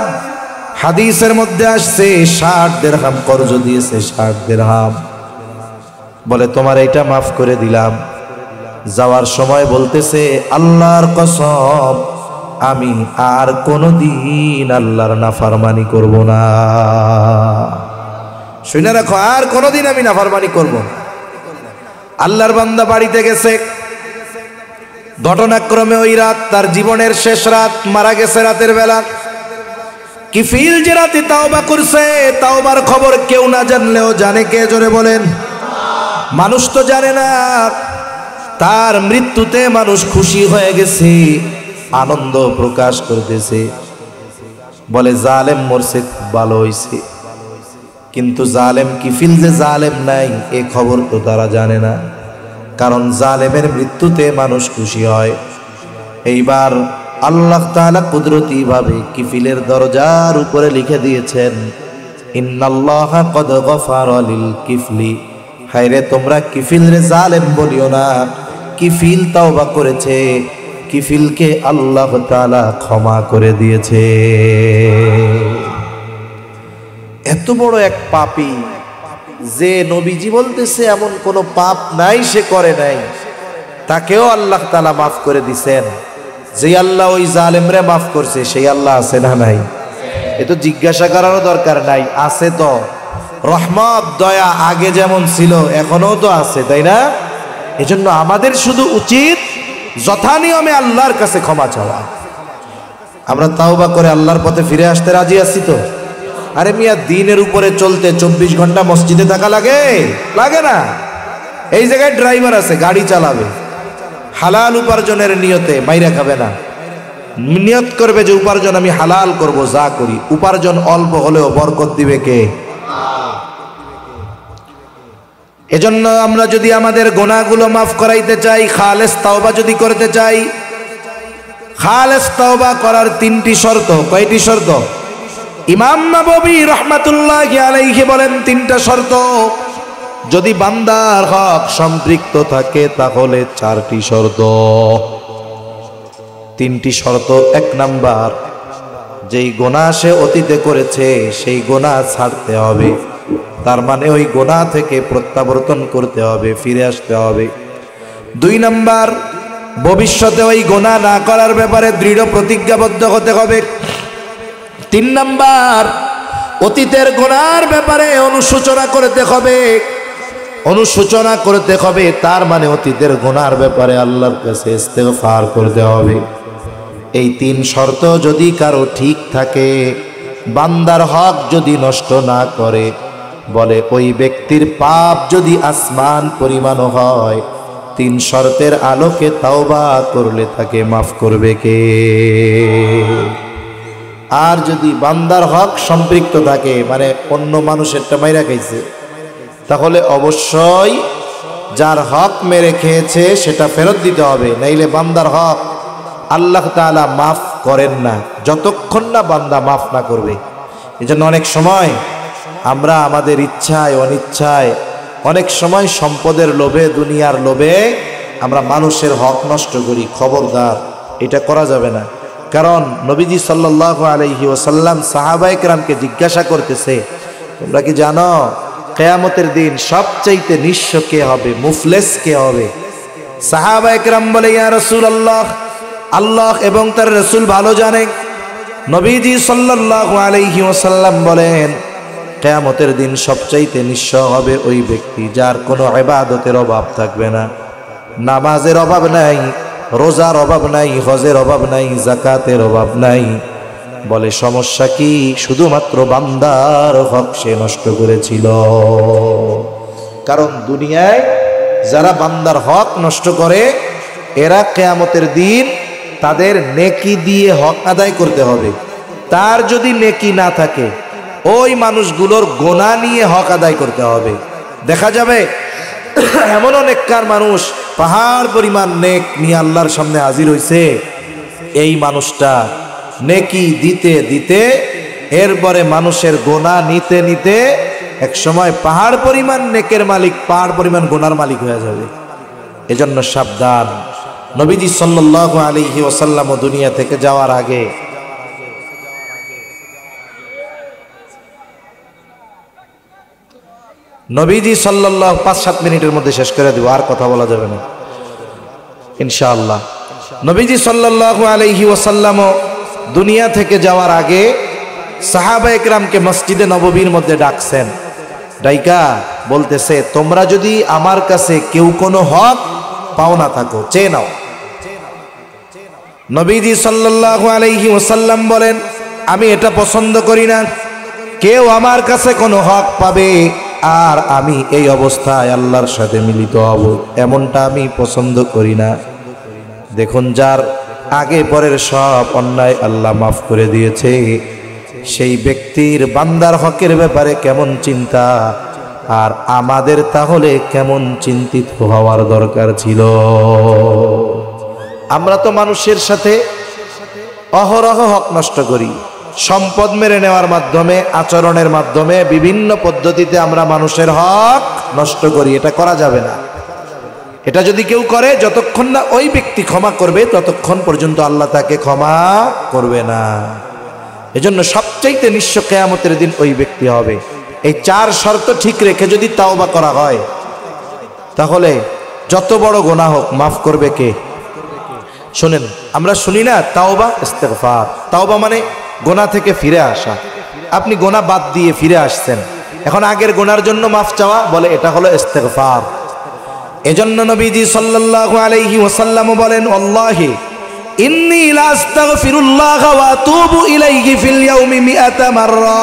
[SPEAKER 1] হাদিসের মধ্যে আসছে 60 দিরহাম কর্জ দিয়েছে, 60 দিরহাম। বলে, তোমার এটা মাফ করে দিলাম। যাওয়ার সময় বলতেছে, আল্লাহর কসম, আমি আর কোনোদিন আল্লাহর নাফরমানি করব না। শুনে রাখো, আর কোনোদিন আমি নাফরমানি করব না। আল্লাহর বান্দা বাড়িতে গেছে। ঘটনাক্রমে ওই রাত তার জীবনের শেষ রাত, মারা গেছে রাতের বেলা। কিফিল যে রাতে তাওবা করছে, তাওবার খবর কেউ না জানলেও জানে কে? জোরে বলেন। মানুষ তো জানে না। তার মৃত্যুতে মানুষ খুশি হয়ে গেছে, আনন্দ প্রকাশ করতেছে, বলে জালেম মরছে, খুব ভালো হয়েছে। কিন্তু জালেম কিফিল যে জালেম নাই এ খবর তো তারা জানে না, কারণ জালেমের মৃত্যুতে মানুষ খুশি হয়। এইবার আল্লাহ তাআলা কুদরতি ভাবে কিফিলের দরজার উপরে লিখে দিয়েছেন, ইন্নাল্লাহা কদ গফারা লিল কিফলি। হায়রে, তোমরা কিফিলরে জালেম বলিও না, কিফিল তাওবা করেছে, কিফিলকে আল্লাহ তাআলা ক্ষমা করে দিয়েছে। এত বড় এক পাপী যে নবীজি বলতেছে এমন কোন পাপ নাই সে করে নাই, তাকেও আল্লাহ তাআলা মাফ করে দিছেন। যে আল্লাহ ওই জালেমরে মাফ করছে সেই আল্লাহ আছে না নাই? এ তো জিজ্ঞাসা করারও দরকার নাই, আছে তো। রহমত দয়া আগে যেমন ছিল এখনো তো আছে, তাই না? এজন্য আমাদের শুধু উচিত যথানিয়মে আল্লাহর কাছে ক্ষমা চাওয়া। আমরা তাওবা করে আল্লাহর পথে ফিরে আসতে রাজি আছি তো? আরে মিয়া, দিনের উপরে চলতে 24 ঘন্টা মসজিদে থাকা লাগে? লাগে না। এই জায়গায় ড্রাইভার আছে, গাড়ি চালাবে, হালাল উপার্জনের নিয়তে মাইরা খাবে না। নিয়ত করবে যে উপার্জন আমি হালাল করব, যা করি উপার্জন অল্প হলেও বরকত দিবে কে? এজন্য আমরা যদি আমাদের গুনাহগুলো মাফ করাইতে চাই, খালেস তাওবা যদি করতে চাই, খালেস তাওবা করার 3টি শর্ত। কয়টি শর্ত? ইমাম নববী রাহমাতুল্লাহি আলাইহি বলেন 3টা শর্ত। যদি বান্দার হক সম্পৃক্ত থাকে তাহলে 4টি শর্ত। 3টি শর্ত। 1 নাম্বার, যেই গুনাহ সে অতীতে করেছে সেই গুনাহ ছাড়তে হবে, তার মানে ওই গুনাহ থেকে প্রত্যাবর্তন করতে হবে, ফিরে আসতে হবে। 2 নাম্বার, ভবিষ্যতে ওই গুনাহ না করার ব্যাপারে দৃঢ় প্রতিজ্ঞাবদ্ধ হতে হবে। 3 নাম্বার, অতীতের গুনার ব্যাপারে অনুশোচনা করতে হবে। অনুশোচনা করতে হবে তার মানে অতীতের গুনার ব্যাপারে আল্লাহর কাছে ইস্তেগফার করতে হবে। এই 3 শর্ত যদি কারো ঠিক থাকে, বান্দার হক যদি নষ্ট না করে, বলে ওই ব্যক্তির পাপ যদি আসমান পরিমাণ হয়, 3 শর্তের আলোকে তাওবা করলে তাকে মাফ করবে কে? আর যদি বান্দার হক সম্পৃক্ত থাকে, মানে অন্য মানুষেরটা মাইরা খাইছে, তাহলে অবশ্যই যার হক মেরে খেয়েছে সেটা ফেরত দিতে হবে, নাইলে বান্দার হক আল্লাহ তাআলা মাফ করেন না যতক্ষণ না বান্দা মাফ না করবে। এজন্য অনেক সময় আমরা আমাদের ইচ্ছায় অনিচ্ছায়, অনেক সময় সম্পদের লোভে, দুনিয়ার লোভে আমরা মানুষের হক নষ্ট করি। খবরদার, এটা করা যাবে না। কারণ নবীজি সাল্লাল্লাহু আলাইহি ওয়াসাল্লাম সাহাবায়ে কেরামকে জিজ্ঞাসা করতেছে, তোমরা কি জানো কিয়ামতের দিন সবচাইতে নিঃস্ব কে হবে, মুফলেস কে হবে? সাহাবায়ে কেরাম বলে, ইয়া রাসূলুল্লাহ, আল্লাহ এবং তার রাসূল ভালো জানে। নবীজি সাল্লাল্লাহু আলাইহি ওয়াসাল্লাম বলেন, কিয়ামতের দিন সবচাইতে নিঃস্ব হবে ওই ব্যক্তি যার কোনো ইবাদতের অভাব থাকবে না, নামাজের অভাব নাই, রোজার অভাব নাই, হজের অভাব নাই, যাকাতের অভাব নাই। বলে সমস্যা কি? শুধুমাত্র বান্দার হক সে নষ্ট করেছিল। কারণ দুনিয়ায় যারা বান্দার হক নষ্ট করে, এরা কিয়ামতের দিন তাদের নেকি দিয়ে হক আদায় করতে হবে। তার যদি নেকি না থাকে, ওই মানুষগুলোর গুনাহ নিয়ে হক আদায় করতে হবে। দেখা যাবে এমন নেককার মানুষ পাহাড় পরিমাণ নেক নিয়ে আল্লাহর সামনে হাজির হইছে, এই মানুষটা নেকি দিতে দিতে, এরপরে মানুষের গুনাহ নিতে নিতে এক সময় পাহাড় পরিমাণ নেকের মালিক, পাহাড় পরিমাণ গুনার মালিক হয়ে যাবে। এজন্য সাবধান। নবীজি সাল্লাল্লাহু আলাইহি ওয়াসাল্লাম দুনিয়া থেকে যাওয়ার আগে নবীজি সাল্লাল্লাহু 5-7 মিনিটের মধ্যে শেষ করে দেব, আর কথা বলা যাবে না ইনশাআল্লাহ। নবীজি সাল্লাল্লাহু আলাইহি ওয়াসাল্লাম দুনিয়া থেকে যাওয়ার আগে সাহাবায়ে কেরামকে মসজিদে নববীর মধ্যে ডাকছেন। ডাইকা বলতেছে, তোমরা যদি আমার কাছে কেউ কোনো হক পাওনা থাকো, চেয়ে নাও। নবীজি সাল্লাল্লাহু আলাইহি ওয়াসাল্লাম বলেন, আমি এটা পছন্দ করি না কেউ আমার কাছে কোনো হক পাবে আর আমি এই অবস্থায় আল্লাহর সাথে মিলিত হব, এমনটা আমি পছন্দ করি না। দেখুন, যার আগে পরের সব অন্যায় আল্লাহ মাফ করে দিয়েছে, সেই ব্যক্তির বান্দার হকের ব্যাপারে কেমন চিন্তা, আর আমাদের তাহলে কেমন চিন্তিত হওয়ার দরকার ছিল। আমরা তো মানুষের সাথে অহরহ হক নষ্ট করি, সম্পদ মেরে নেওয়ার মাধ্যমে, আচরণের মাধ্যমে, বিভিন্ন পদ্ধতিতে আমরা মানুষের হক নষ্ট করি। এটা করা যাবে না। এটা যদি কেউ করে, যতক্ষণ না ওই ব্যক্তি ক্ষমা করবে, ততক্ষণ পর্যন্ত আল্লাহ তাকে ক্ষমা করবে না। এজন্য সবচাইতে নিঃস্ব কিয়ামতের দিন ওই ব্যক্তি হবে। এই 4 শর্ত ঠিক রেখে যদি তাওবা করা হয়, তাহলে যত বড় গুনাহ হোক মাফ করবে কে? শুনেন, আমরা শুনি না তাওবা ইস্তেগফার। তাওবা মানে গুনাহ থেকে ফিরে আসা। আপনি গুনাহ বাদ দিয়ে ফিরে আসছেন, এখন আগের গুনার জন্য মাফ চাওয়া, বলে এটা হলো ইস্তেগফার। এজন্য নবীজি সাল্লাল্লাহু আলাইহি ওয়াসাল্লাম বলেন, আল্লাহি ইন্নী লা আস্তাগফিরুল্লাহ ওয়া আতুবু ইলাইহি ফিল ইয়াউমি 100 মাররা।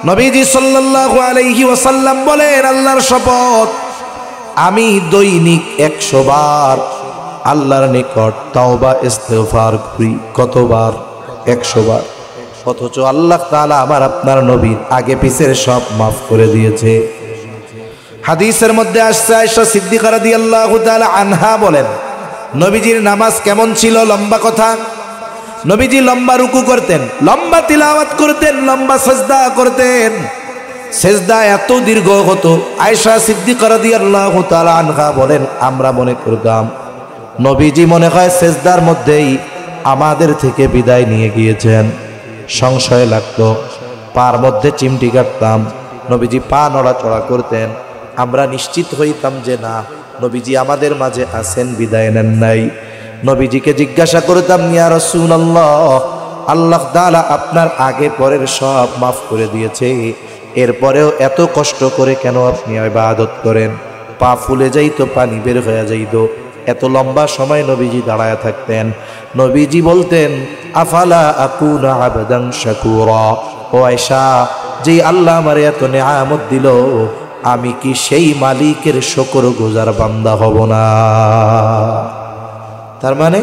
[SPEAKER 1] নবীজি সাল্লাল্লাহু আলাইহি ওয়াসাল্লাম বলেন, আল্লাহর শপথ, আমি দৈনিক 100 বার আল্লাহর নিকট তাওবা ইস্তেগফার করি। কতবার? 100 বার। অথচ আল্লাহ তাআলা আমার আপনার নবীর আগে পিছের সব মাফ করে দিয়েছে। হাদিসের মধ্যে আসছে, আয়েশা সিদ্দিকা রাদিয়াল্লাহু তাআলা আনহা বলেন, নবীজির নামাজ কেমন ছিল? লম্বা কথা। নবীজি লম্বা রুকু করতেন, লম্বা তিলাওয়াত করতেন, লম্বা সিজদা করতেন। সিজদা এত দীর্ঘ হতো, আয়েশা সিদ্দিকা রাদিয়াল্লাহু তাআলা আনহা বলেন, আমরা মনে করতাম নবীজি মনে হয় সিজদার মধ্যেই আমাদের থেকে বিদায় নিয়ে গিয়েছেন। সংশয় লাগতো, পার মধ্যে চিমটি কাটতাম, নবীজি পা নড়াচড়া করতেন, আমরা নিশ্চিত হইতাম যে না, নবীজি আমাদের মাঝে আছেন, বিদায় নেন নাই। নবীজিকে জিজ্ঞাসা করতাম, ইয়া রাসূলুল্লাহ, আল্লাহ তাআলা আপনার আগে পরের সব মাফ করে দিয়েছে, এরপরেও এত কষ্ট করে কেন আপনি ইবাদত করেন? পা ফুলে যাইতো, পানি বের হয়ে যাইতো, এত লম্বা সময় নবীজি দাঁড়ায় থাকতেন। নবীজি বলতেন, আফালা আকুনা আবদান শাকুরা, ও আয়েশা, যে আল্লাহ আমারে এত নেয়ামত দিল, আমি কি সেই মালিকের শুকরগুজার বান্দা হব না? তার মানে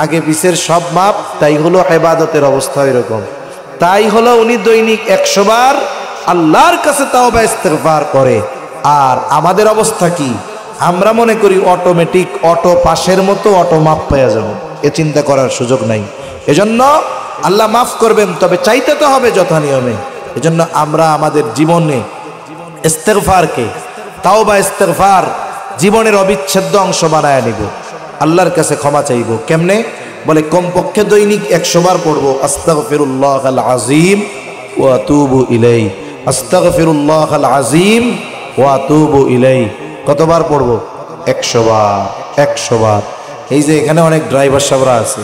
[SPEAKER 1] আগে পিছের সব মাপ, তাই হলো ইবাদতের অবস্থা এরকম। তাই হলো উনি দৈনিক 100 বার আল্লাহর কাছে তাওবা ইস্তেগফার করে। আর আমাদের অবস্থা কি? আমরা মনে করি অটোমেটিক, অটো পাশের মতো অটো মাপ পেয়ে যাব, এ চিন্তা করার সুযোগ নাই। এজন্য আল্লাহ মাফ করবেন, তবে চাইতে তো হবে যথা নিয়মে। এজন্য আমরা আমাদের জীবনে ইস্তেগফারকে, তাওবা ইস্তেগফার জীবনের অবিচ্ছেদ্য অংশ বানায় নিব। আল্লাহর কাছে ক্ষমা চাইব। কেমনে? বলে কমপক্ষে দৈনিক 100 বার পড়বো, আস্তাগফিরুল্লাহাল আযীম ওয়া আতুবু ইলাইহি, আস্তাগফিরুল্লাহাল আযীম ওয়া আতুবু ইলাইহি। কতবার পড়বো? 100 বার। 100 বার। এই যে এখানে অনেক ড্রাইভার সাহেবরা আছে,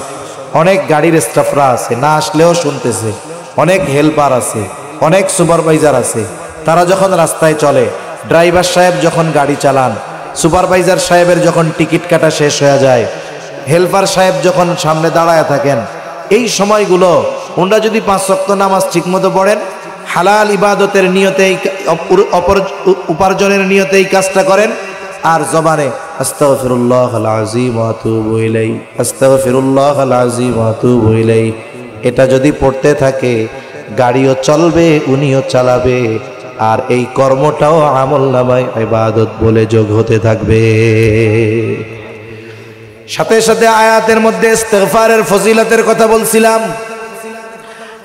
[SPEAKER 1] অনেক গাড়ির স্টাফরা আছে, না আসলেও শুনতেছে, অনেক হেল্পার আছে, অনেক সুপারভাইজার আছে। তারা যখন রাস্তায় চলে, ড্রাইভার সাহেব যখন গাড়ি চালান, সুপারভাইজার সাহেবের যখন টিকিট কাটা শেষ হয়ে যায়, হেল্পার সাহেব যখন সামনে দাঁড়ায় থাকেন, এই সময়গুলো ওনারা যদি 5 ওয়াক্ত নামাজ ঠিকমতো পড়েন, হালাল ইবাদতের নিয়তেই, উপার্জনের নিয়তেই কাজটা করেন, আর জবানে আস্তাগফিরুল্লাহাল আযীম ওয়া আতুবু ইলাইহি, আস্তাগফিরুল্লাহাল আযীম ওয়া আতুবু ইলাইহি, এটা যদি পড়তে থাকে, গাড়িও চলবে, উনিও চালাবে, আর এই কর্মটাও আমলনামায় ইবাদত বলে যোগ হতে থাকবে। সাথে সাথে আয়াতের মধ্যে ইস্তেগফারের ফজিলতের কথা বলছিলাম।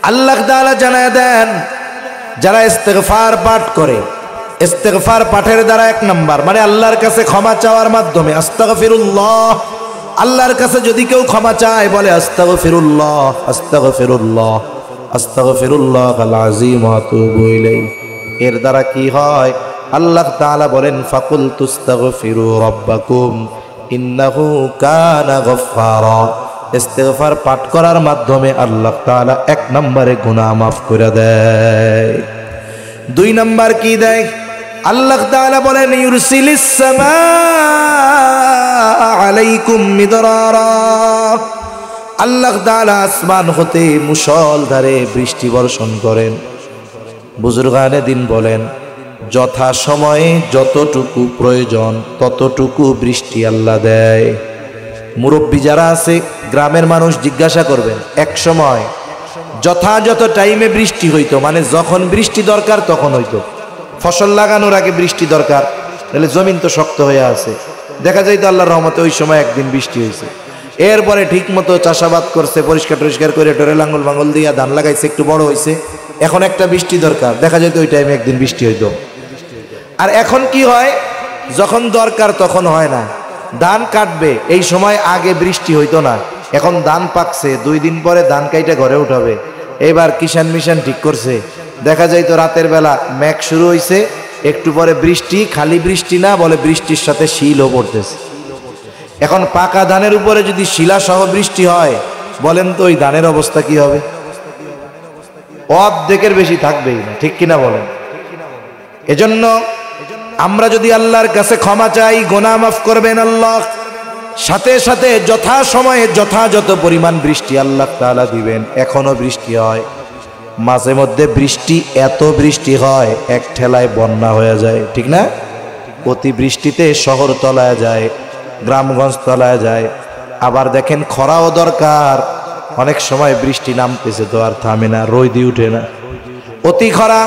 [SPEAKER 1] আল্লাহ তাআলা জানায় দেন, যারা ইস্তেগফার পাঠ করে, ইস্তেগফার পাঠের দ্বারা 1 নাম্বার মানে আল্লাহর কাছে ক্ষমা চাওয়ার মাধ্যমে, আস্তাগফিরুল্লাহ, আল্লাহর কাছে যদি কেউ ক্ষমা চায়, বলে আস্তাগফিরুল্লাহ, আস্তাগফিরুল্লাহ, আস্তাগফিরুল্লাহাল আযীম ওয়া আতুবু ইলাইহি, এর দ্বারা কি হয়? আল্লাহ তাআলা বলেন, ফাকুলতুস্তাগফিরু রাব্বাকুম ইন্নাহু কানা গফফারা। ইস্তেগফার পাঠ করার মাধ্যমে আল্লাহ তাআলা 1 নম্বরে গুনাহ মাফ করে দেয়। 2 নাম্বার কি দেয়? আল্লাহ তাআলা বলেন, ইউরসিলিস সামাআ আলাইকুম মিদরারা। আল্লাহ তাআলা আসমান হতে মুষলধারে বৃষ্টি বর্ষণ করেন। বুজুর্গানে দিন বলেন, যথা সময়ে যতটুকু প্রয়োজন ততটুকু বৃষ্টি আল্লাহ দেয়। মুরব্বী যারা আছে, গ্রামের মানুষ জিজ্ঞাসা করবেন, এক সময় যথাযথ টাইমে বৃষ্টি হইতো, মানে যখন বৃষ্টি দরকার তখন হইতো। ফসল লাগানোর আগে বৃষ্টি দরকার, তাহলে জমিন তো শক্ত হয়ে আছে, দেখা যাইতো আল্লাহর রহমতে ওই সময় একদিন বৃষ্টি হয়েছে। এরপরে ঠিক মতো চাষাবাদ করছে, পরিষ্কার টরিষ্কার করে ডরে লাঙ্গল বাঙ্গল দিয়া ধান লাগাইছে, একটু বড় হয়েছে, এখন একটা বৃষ্টি দরকার, দেখা যাইতো ওই টাইমে একদিন বৃষ্টি হইতো। আর এখন কি হয়? যখন দরকার তখন হয় না। ধান কাটবে, এই সময় আগে বৃষ্টি হইতো না, এখন ধান পাকছে, 2 দিন পরে ধান কাইটা ঘরে উঠাবে। এবার কিষান মিশন ঠিক করছে, দেখা যাইতো রাতের বেলা মেঘ শুরু হইছে, একটু পরে বৃষ্টি, খালি বৃষ্টি না, বলে বৃষ্টির সাথে শিলও পড়তেছে। এখন পাকা ধানের উপরে যদি শিলা সহ বৃষ্টি হয়, বলেন তো ওই ধানের অবস্থা কি হবে? অর্ধেকের বেশি থাকবেই না, ঠিক কিনা বলেন? এজন্য আমরা যদি আল্লাহর কাছে ক্ষমা চাই, গুনাহ মাফ করবেন আল্লাহ, সাথে সাথে যথা সময়ে যথাযথ পরিমাণ বৃষ্টি আল্লাহ তাআলা দিবেন। এখনো বৃষ্টি হয়, মাঝে মধ্যে বৃষ্টি, এত বৃষ্টি হয় এক ঠেলায় বন্যা হয়ে যায়, ঠিক না? অতি বৃষ্টিতে শহর তলায় যায়, গ্রামগঞ্জ তলায় যায়। আবার দেখেন খরাও দরকার, অনেক সময় বৃষ্টি নামতেছে তো আর থামে না, রোদই উঠে না। অতি খরা,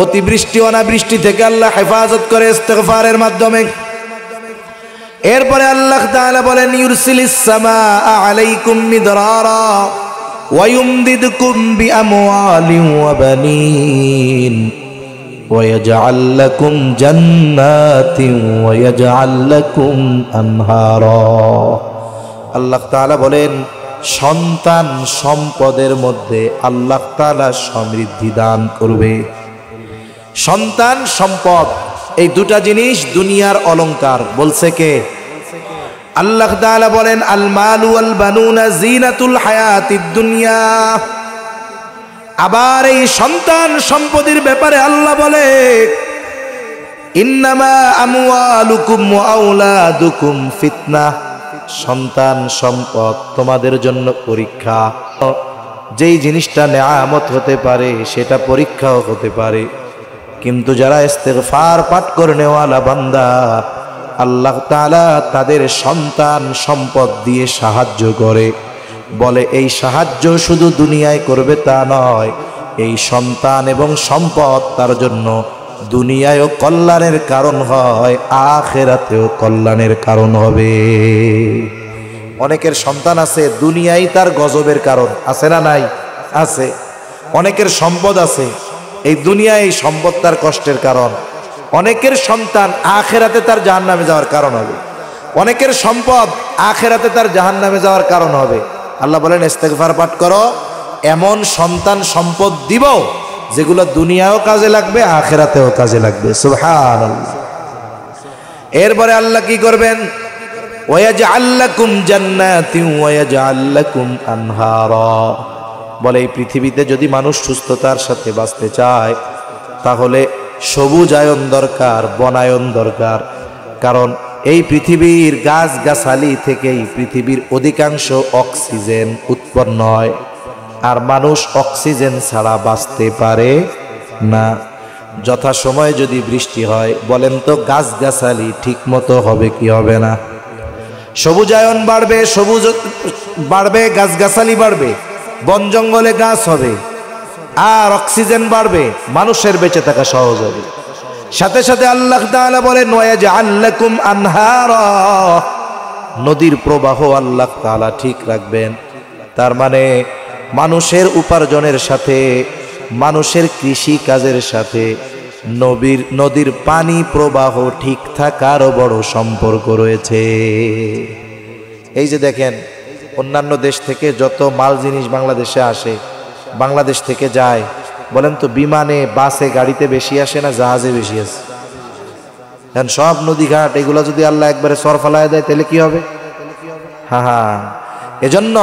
[SPEAKER 1] অতি বৃষ্টি, অনাবৃষ্টি থেকে আল্লাহ হেফাজত করে ইস্তেগফারের মাধ্যমে। এরপরে আল্লাহ তাআলা বলেন, ইউরসিলিস সামাআ আলাইকুম মিদরারা ওয়া ইউমদিদকুম বিআমওয়ালিন ওয়া বানিন ওয়া ইয়াজআল লাকুম জান্নাতিন ওয়া ইয়াজআল লাকুম আনহারা। আল্লাহ তাআলা বলেন, সন্তান সম্পদের মধ্যে আল্লাহ তাআলা সমৃদ্ধি দান করবে। সন্তান সম্পদ, এই দুটা জিনিস দুনিয়ার অলংকার। বলছে কে? আল্লাহ তাআলা বলেন আল মালু ওয়াল বানুনা জিনাতুল হায়াতিদ দুনিয়া। আবার এই সন্তান সম্পদের ব্যাপারে আল্লাহ বলে ইন্নামা আমওয়ালুকুম ওয়া আওলাদুকুম ফিতনাহ, সন্তান সম্পদ তোমাদের জন্য পরীক্ষা। যেই জিনিসটা নেয়ামত হতে পারে সেটা পরীক্ষাও হতে পারে, কিন্তু যারা ইস্তিগফার পাঠ করে নেওয়ালা বান্দা আল্লাহ তাআলা তাদের সন্তান সম্পদ দিয়ে সাহায্য করে। বলে এই সাহায্য শুধু দুনিয়ায় করবে তা নয়, এই সন্তান এবং সম্পদ তার জন্য দুনিয়ায়ও কল্যাণের কারণ হয়, আখিরাতেও কল্যাণের কারণ হবে। অনেকের সন্তান আছে দুনিয়ায় তার গজবের কারণ, আছে না নাই? আছে। অনেকের সম্পদ আছে এই দুনিয়ায় এই সম্পদ তার কষ্টের কারণ। অনেকের সন্তান আখিরাতে তার জাহান্নামে যাওয়ার কারণ হবে। অনেকের সম্পদ আখিরাতে তার জাহান্নামে যাওয়ার কারণ হবে। আল্লাহ বলেন ইস্তিগফার পাঠ করো, এমন সন্তান সম্পদ দিব যেগুলো দুনিয়াও কাজে লাগবে আখিরাতেও কাজে লাগবে। সুবহানাল্লাহ। এরপরে আল্লাহ কি করবেন? ওয়াজআল লাকুম জান্নাতিন ওয়াজআল লাকুম আনহারা। বলে এই পৃথিবীতে যদি মানুষ সুস্থতার সাথে বাঁচতে চায় তাহলে সবুজায়ন দরকার, বনায়ন দরকার। কারণ এই পৃথিবীর গাছগাছালি থেকেই পৃথিবীর অধিকাংশ অক্সিজেন উৎপন্ন হয়, আর মানুষ অক্সিজেন ছাড়া বাঁচতে পারে না। যথাসময়ে যদি বৃষ্টি হয় বলেন তো গাছগাছালি ঠিক মতো হবে কি হবে না? সবুজায়ন বাড়বে, সবুজ বাড়বে, গাছগাছালি বাড়বে, বন জঙ্গলে গাছ হবে, আর অক্সিজেন বাড়বে, মানুষের বেঁচে থাকা সহজ হবে। সাথে সাথে আল্লাহ তাআলা বলেন ওয়াজআল লাকুম আনহারা, নদীর প্রবাহ আল্লাহ তাআলা ঠিক রাখবেন। তার মানে মানুষের উপার্জনের সাথে, মানুষের কৃষি কাজের সাথে নদীর পানি প্রবাহ ঠিক থাকারও বড় সম্পর্ক রয়েছে। এই যে দেখেন অন্যান্য দেশ থেকে যত মাল জিনিস বাংলাদেশে আসে, বাংলাদেশ থেকে যায়, বলেন তো বিমানে, বাসে, গাড়িতে বেশি আসে না জাহাজে বেশি আসে? এখন সব নদীঘাট এগুলো যদি আল্লাহ একবারে সর ফেলায় দেয় তাহলে কি হবে? হ্যাঁ, এজন্য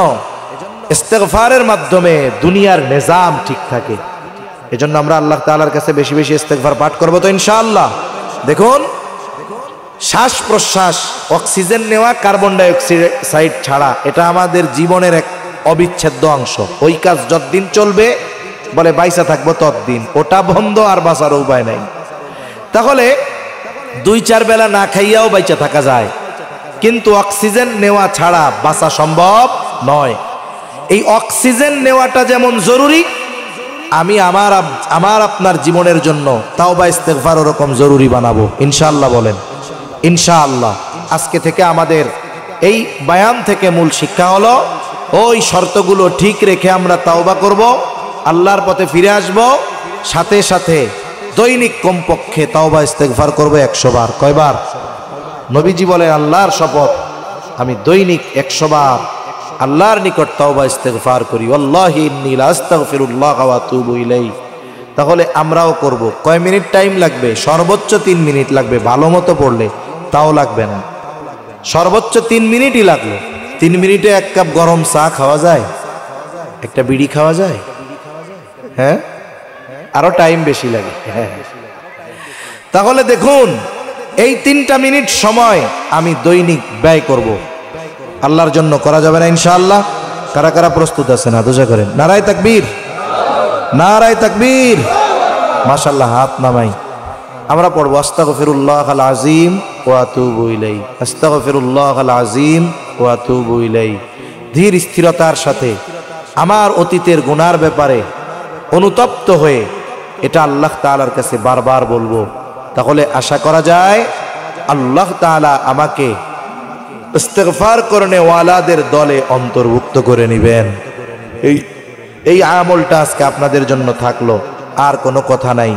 [SPEAKER 1] ইস্তিগফারের মাধ্যমে দুনিয়ার নিজাম ঠিক থাকে। এজন্য আমরা আল্লাহ তাআলার কাছে বেশি বেশি ইস্তিগফার পাঠ করব তো ইনশাআল্লাহ। দেখুন, শ্বাস প্রশ্বাস, অক্সিজেন নেওয়া, কার্বন ডাই অক্সাইড ছাড়া, এটা আমাদের জীবনের এক অবিচ্ছেদ্য অংশ। ওই কাজ যতদিন চলবে বলে বাইসা থাকবো ততদিন, ওটা বন্ধ আর বাঁচার উপায় নাই। তাহলে 2-4 বেলা না খাইয়াও বাইচা থাকা যায়, কিন্তু অক্সিজেন নেওয়া ছাড়া বাঁচা সম্ভব নয়। এই অক্সিজেন নেওয়াটা যেমন জরুরি, আমি আমার আপনার জীবনের জন্য তাওবা ইস্তিগফার ওরকম জরুরি বানাবো ইনশাআল্লাহ। বলেন ইনশাআল্লাহ। আজকে থেকে আমাদের এই বয়ান থেকে মূল শিক্ষা হলো ওই শর্তগুলো ঠিক রেখে আমরা তাওবা করব, আল্লাহর পথে ফিরে আসব। সাথে সাথে দৈনিক কমপক্ষে তাওবা ইস্তিগফার করব 100 বার। কয়বার? নবীজি বলে আল্লাহর শপথ, আমি দৈনিক 100 বার আল্লাহর নিকট তাওবা ইস্তিগফার করি। ওয়াল্লাহি ইন্নী লা আস্তাগফিরুল্লাহ ওয়া আতুবু ইলাইহি। তাহলে আমরাও করব। কয় মিনিট টাইম লাগবে? সর্বোচ্চ 3 মিনিট লাগবে, ভালো মতো পড়লে। তাও লাগবে না, সর্বোচ্চ 3 মিনিটই লাগলো। 3 মিনিটে 1 কাপ গরম চা খাওয়া যায়, একটা বিড়ি খাওয়া যায়? হ্যাঁ, আরো টাইম বেশি লাগে। তাহলে দেখুন, এই 3টা মিনিট সময় আমি দৈনিক ব্যয় করব আল্লাহর জন্য। করা যাবে না ইনশাআল্লাহ? কারা কারা প্রস্তুত আছেন? আদুজা করেন। নারায়ে তাকবীর, নারায়ে তাকবীর। মাশাআল্লাহ, হাত নামাই। আমরা পড়ব আস্তাগফিরুল্লাহাল আযীম ওয়া আতুবু ইলাইহি, আস্তাগফিরুল্লাহাল আযীম ওয়া আতুবু ইলাইহি। ধীর স্থিরতার সাথে আমার অতীতের গুনার ব্যাপারে অনুতপ্ত হয়ে এটা আল্লাহ তাআলার কাছে বারবার বলবো। তাহলে আশা করা যায় আল্লাহ তাআলা আমাকে ইস্তিগফার করনে ওয়ালাদের দলে অন্তর্ভুক্ত করে নেবেন। এই আমলটা আজকে আপনাদের জন্য থাকলো, আর কোনো কথা নাই।